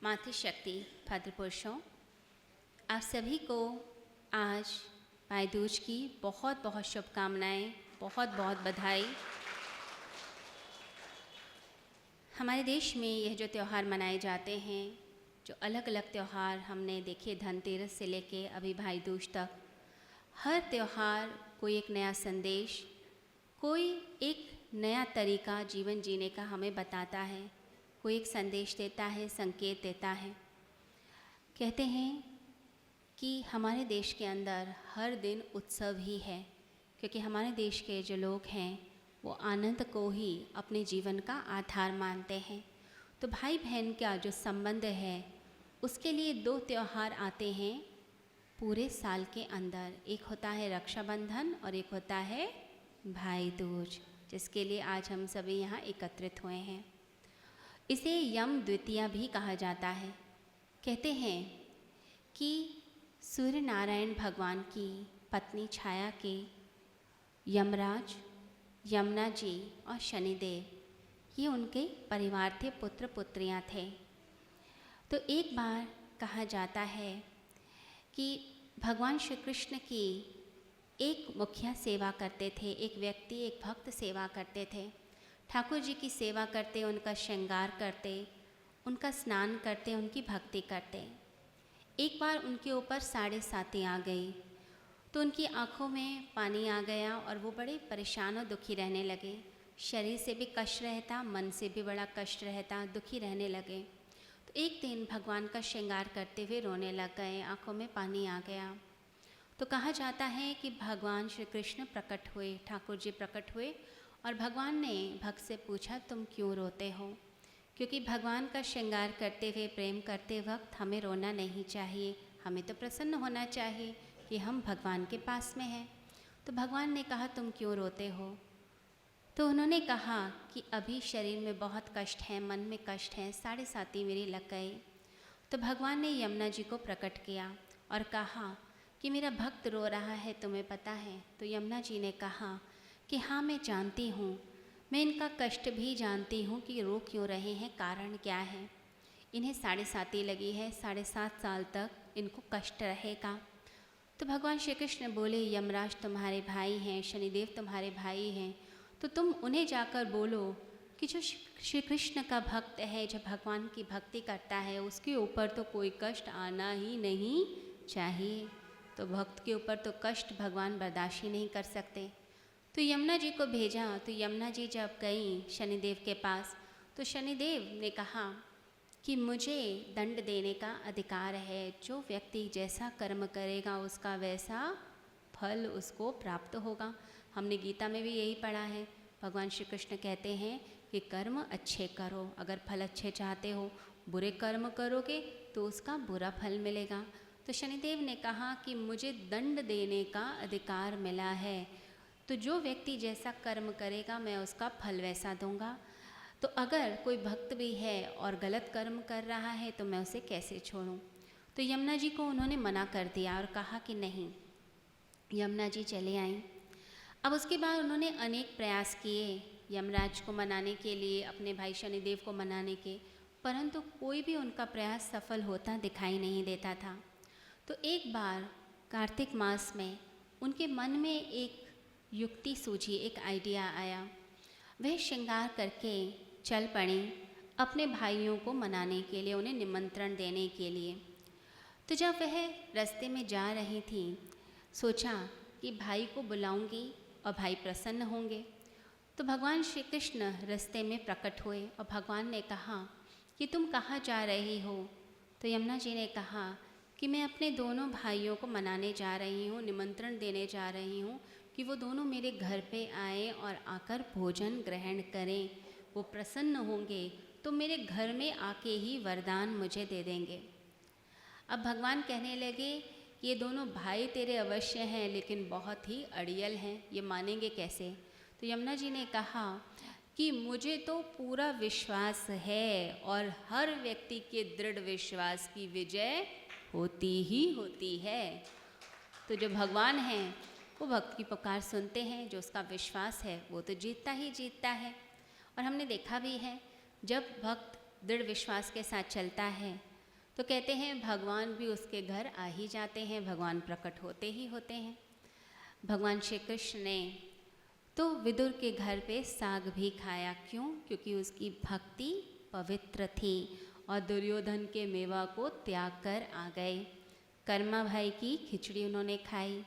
मातृशक्ति भद्र पुरुषों, आप सभी को आज भाई दूज की बहुत बहुत शुभकामनाएं, बहुत बहुत बधाई। हमारे देश में यह जो त्यौहार मनाए जाते हैं, जो अलग अलग त्यौहार हमने देखे धनतेरस से लेके अभी भाई दूज तक, हर त्यौहार कोई एक नया संदेश, कोई एक नया तरीका जीवन जीने का हमें बताता है, कोई एक संदेश देता है, संकेत देता है। कहते हैं कि हमारे देश के अंदर हर दिन उत्सव ही है, क्योंकि हमारे देश के जो लोग हैं वो आनंद को ही अपने जीवन का आधार मानते हैं। तो भाई बहन का जो संबंध है उसके लिए दो त्यौहार आते हैं पूरे साल के अंदर। एक होता है रक्षाबंधन और एक होता है भाई दूज, जिसके लिए आज हम सभी यहाँ एकत्रित हुए हैं। इसे यम द्वितीया भी कहा जाता है। कहते हैं कि सूर्य नारायण भगवान की पत्नी छाया के यमराज, यमुना जी और शनिदेव ये उनके परिवार थे, पुत्र पुत्रियाँ थे। तो एक बार कहा जाता है कि भगवान श्री कृष्ण की एक मुखिया सेवा करते थे, एक व्यक्ति, एक भक्त सेवा करते थे। ठाकुर जी की सेवा करते, उनका श्रृंगार करते, उनका स्नान करते, उनकी भक्ति करते। एक बार उनके ऊपर साढ़े साती आ गई तो उनकी आँखों में पानी आ गया और वो बड़े परेशान और दुखी रहने लगे। शरीर से भी कष्ट रहता, मन से भी बड़ा कष्ट रहता, दुखी रहने लगे। तो एक दिन भगवान का श्रृंगार करते हुए रोने लग गए, आँखों में पानी आ गया। तो कहा जाता है कि भगवान श्री कृष्ण प्रकट हुए, ठाकुर जी प्रकट हुए और भगवान ने भक्त से पूछा, तुम क्यों रोते हो? क्योंकि भगवान का श्रृंगार करते हुए, प्रेम करते वक्त हमें रोना नहीं चाहिए, हमें तो प्रसन्न होना चाहिए कि हम भगवान के पास में हैं। तो भगवान ने कहा, तुम क्यों रोते हो? तो उन्होंने कहा कि अभी शरीर में बहुत कष्ट है, मन में कष्ट है, साढ़े साती मेरी लग गई। तो भगवान ने यमुना जी को प्रकट किया और कहा कि मेरा भक्त रो रहा है, तुम्हें पता है? तो यमुना जी ने कहा कि हाँ, मैं जानती हूँ, मैं इनका कष्ट भी जानती हूँ कि रो क्यों रहे हैं, कारण क्या है। इन्हें साढ़े साती लगी है, 7.5 साल तक इनको कष्ट रहेगा। तो भगवान श्री कृष्ण बोले, यमराज तुम्हारे भाई हैं, शनिदेव तुम्हारे भाई हैं, तो तुम उन्हें जाकर बोलो कि जो श्री कृष्ण का भक्त है, जो भगवान की भक्ति करता है, उसके ऊपर तो कोई कष्ट आना ही नहीं चाहिए। तो भक्त के ऊपर तो कष्ट भगवान बर्दाश्त ही नहीं कर सकते। तो यमुना जी को भेजा। तो यमुना जी जब गई शनिदेव के पास, तो शनिदेव ने कहा कि मुझे दंड देने का अधिकार है, जो व्यक्ति जैसा कर्म करेगा उसका वैसा फल उसको प्राप्त होगा। हमने गीता में भी यही पढ़ा है। भगवान श्री कृष्ण कहते हैं कि कर्म अच्छे करो, अगर फल अच्छे चाहते हो, बुरे कर्म करोगे तो उसका बुरा फल मिलेगा। तो शनिदेव ने कहा कि मुझे दंड देने का अधिकार मिला है, तो जो व्यक्ति जैसा कर्म करेगा मैं उसका फल वैसा दूंगा। तो अगर कोई भक्त भी है और गलत कर्म कर रहा है तो मैं उसे कैसे छोड़ूं? तो यमुना जी को उन्होंने मना कर दिया और कहा कि नहीं। यमुना जी चले आईं। अब उसके बाद उन्होंने अनेक प्रयास किए यमराज को मनाने के लिए, अपने भाई शनिदेव को मनाने के, परंतु कोई भी उनका प्रयास सफल होता दिखाई नहीं देता था। तो एक बार कार्तिक मास में उनके मन में एक युक्ति सूझी, एक आइडिया आया। वह श्रृंगार करके चल पड़ी अपने भाइयों को मनाने के लिए, उन्हें निमंत्रण देने के लिए। तो जब वह रास्ते में जा रही थी, सोचा कि भाई को बुलाऊंगी और भाई प्रसन्न होंगे। तो भगवान श्री कृष्ण रास्ते में प्रकट हुए और भगवान ने कहा कि तुम कहाँ जा रही हो? तो यमुना जी ने कहा कि मैं अपने दोनों भाइयों को मनाने जा रही हूँ, निमंत्रण देने जा रही हूँ कि वो दोनों मेरे घर पे आए और आकर भोजन ग्रहण करें। वो प्रसन्न होंगे तो मेरे घर में आके ही वरदान मुझे दे देंगे। अब भगवान कहने लगे, ये दोनों भाई तेरे अवश्य हैं, लेकिन बहुत ही अड़ियल हैं, ये मानेंगे कैसे? तो यमुना जी ने कहा कि मुझे तो पूरा विश्वास है और हर व्यक्ति के दृढ़ विश्वास की विजय होती ही होती है। तो जो भगवान हैं वो भक्त की पुकार सुनते हैं, जो उसका विश्वास है वो तो जीतता ही जीतता है। और हमने देखा भी है, जब भक्त दृढ़ विश्वास के साथ चलता है तो कहते हैं भगवान भी उसके घर आ ही जाते हैं, भगवान प्रकट होते ही होते हैं। भगवान श्री कृष्ण ने तो विदुर के घर पे साग भी खाया। क्यों? क्योंकि उसकी भक्ति पवित्र थी और दुर्योधन के मेवा को त्याग कर आ गए। कर्मा भाई की खिचड़ी उन्होंने खाई।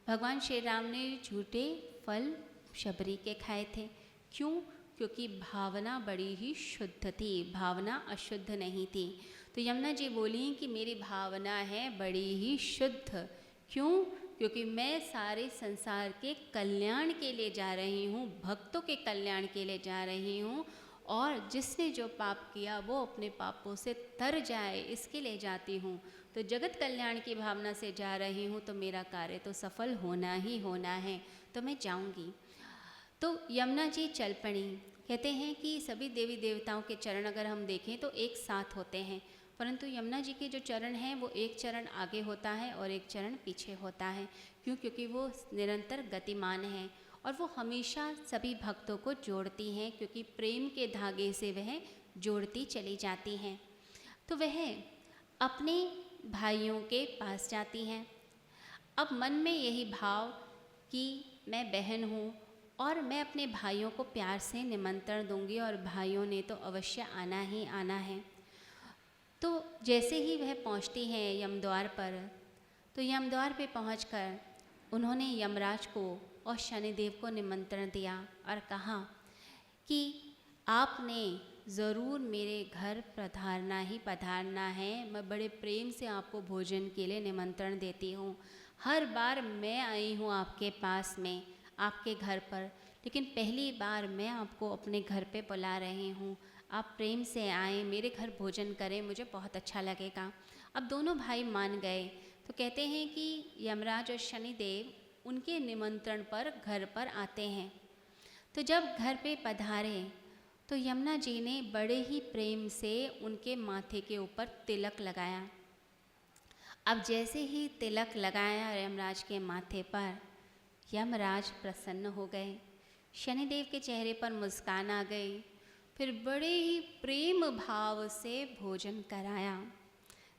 भगवान श्री राम ने झूठे फल शबरी के खाए थे। क्यों? क्योंकि भावना बड़ी ही शुद्ध थी, भावना अशुद्ध नहीं थी। तो यमुना जी बोली कि मेरी भावना है बड़ी ही शुद्ध। क्यों? क्योंकि मैं सारे संसार के कल्याण के लिए जा रही हूँ, भक्तों के कल्याण के लिए जा रही हूँ, और जिसने जो पाप किया वो अपने पापों से तर जाए इसके लिए जाती हूँ। तो जगत कल्याण की भावना से जा रही हूँ, तो मेरा कार्य तो सफल होना ही होना है, तो मैं जाऊँगी। तो यमुना जी चल पड़ी। कहते हैं कि सभी देवी देवताओं के चरण अगर हम देखें तो एक साथ होते हैं, परंतु यमुना जी के जो चरण हैं वो एक चरण आगे होता है और एक चरण पीछे होता है। क्यों? क्योंकि वो निरंतर गतिमान है और वो हमेशा सभी भक्तों को जोड़ती हैं, क्योंकि प्रेम के धागे से वह जोड़ती चली जाती हैं। तो वह अपने भाइयों के पास जाती हैं। अब मन में यही भाव कि मैं बहन हूँ और मैं अपने भाइयों को प्यार से निमंत्रण दूंगी और भाइयों ने तो अवश्य आना ही आना है। तो जैसे ही वह पहुँचती हैं यमद्वार पर, तो यमद्वार पे पहुँचकर उन्होंने यमराज को और शनिदेव को निमंत्रण दिया और कहा कि आपने ज़रूर मेरे घर पधारना है। मैं बड़े प्रेम से आपको भोजन के लिए निमंत्रण देती हूँ। हर बार मैं आई हूँ आपके पास में, आपके घर पर, लेकिन पहली बार मैं आपको अपने घर पे बुला रही हूँ। आप प्रेम से आएँ, मेरे घर भोजन करें, मुझे बहुत अच्छा लगेगा। अब दोनों भाई मान गए। तो कहते हैं कि यमराज और शनिदेव उनके निमंत्रण पर घर पर आते हैं। तो जब घर पे पधारे तो यमुना जी ने बड़े ही प्रेम से उनके माथे के ऊपर तिलक लगाया। अब जैसे ही तिलक लगाया यमराज के माथे पर, यमराज प्रसन्न हो गए, शनिदेव के चेहरे पर मुस्कान आ गई। फिर बड़े ही प्रेम भाव से भोजन कराया।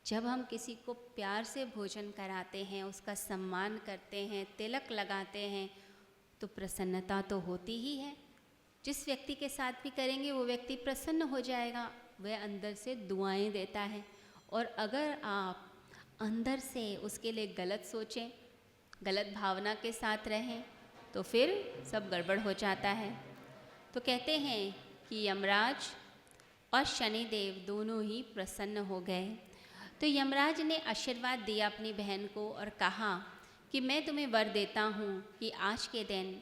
जब हम किसी को प्यार से भोजन कराते हैं, उसका सम्मान करते हैं, तिलक लगाते हैं, तो प्रसन्नता तो होती ही है। जिस व्यक्ति के साथ भी करेंगे वो व्यक्ति प्रसन्न हो जाएगा, वह अंदर से दुआएं देता है। और अगर आप अंदर से उसके लिए गलत सोचें, गलत भावना के साथ रहें, तो फिर सब गड़बड़ हो जाता है। तो कहते हैं कि यमराज और शनिदेव दोनों ही प्रसन्न हो गए। तो यमराज ने आशीर्वाद दिया अपनी बहन को और कहा कि मैं तुम्हें वर देता हूँ कि आज के दिन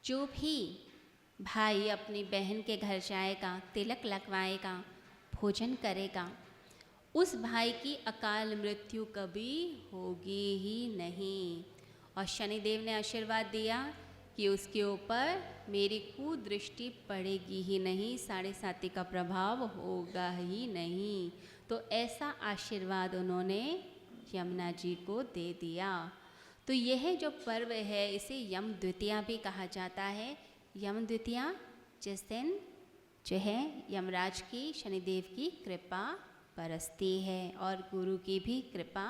जो भी भाई अपनी बहन के घर जाएगा, तिलक लगवाएगा, भोजन करेगा, उस भाई की अकाल मृत्यु कभी होगी ही नहीं। और शनिदेव ने आशीर्वाद दिया कि उसके ऊपर मेरी कुदृष्टि पड़ेगी ही नहीं, साढ़े साती का प्रभाव होगा ही नहीं। तो ऐसा आशीर्वाद उन्होंने यमुना जी को दे दिया। तो यह जो पर्व है इसे यम द्वितीया भी कहा जाता है। यम द्वितीया जिस दिन जो है यमराज की, शनिदेव की कृपा बरसती है और गुरु की भी कृपा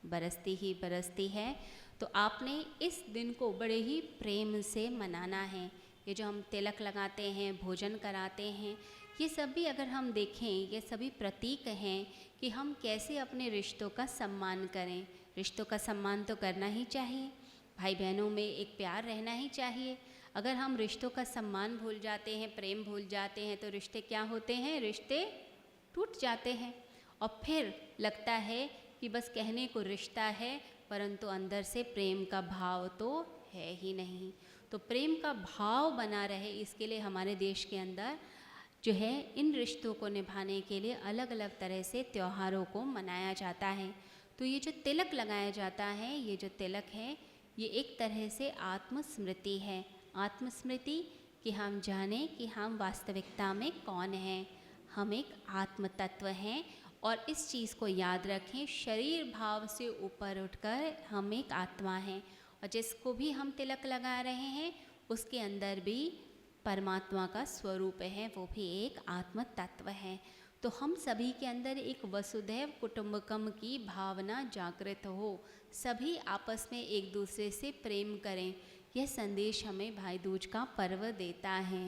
बरसती है। तो आपने इस दिन को बड़े ही प्रेम से मनाना है। ये जो हम तिलक लगाते हैं, भोजन कराते हैं, ये सभी अगर हम देखें, ये सभी प्रतीक हैं कि हम कैसे अपने रिश्तों का सम्मान करें। रिश्तों का सम्मान तो करना ही चाहिए, भाई बहनों में एक प्यार रहना ही चाहिए। अगर हम रिश्तों का सम्मान भूल जाते हैं, प्रेम भूल जाते हैं, तो रिश्ते क्या होते हैं? रिश्ते टूट जाते हैं और फिर लगता है कि बस कहने को रिश्ता है, परंतु अंदर से प्रेम का भाव तो है ही नहीं। तो प्रेम का भाव बना रहे, इसके लिए हमारे देश के अंदर जो है इन रिश्तों को निभाने के लिए अलग अलग तरह से त्योहारों को मनाया जाता है। तो ये जो तिलक लगाया जाता है, ये जो तिलक है, ये एक तरह से आत्मस्मृति है। आत्मस्मृति कि हम जानें कि हम वास्तविकता में कौन हैं। हम एक आत्म तत्व हैं और इस चीज़ को याद रखें, शरीर भाव से ऊपर उठकर हम एक आत्मा हैं और जिसको भी हम तिलक लगा रहे हैं उसके अंदर भी परमात्मा का स्वरूप है, वो भी एक आत्म तत्व है। तो हम सभी के अंदर एक वसुधैव कुटुंबकम की भावना जागृत हो, सभी आपस में एक दूसरे से प्रेम करें। यह संदेश हमें भाई दूज का पर्व देता है।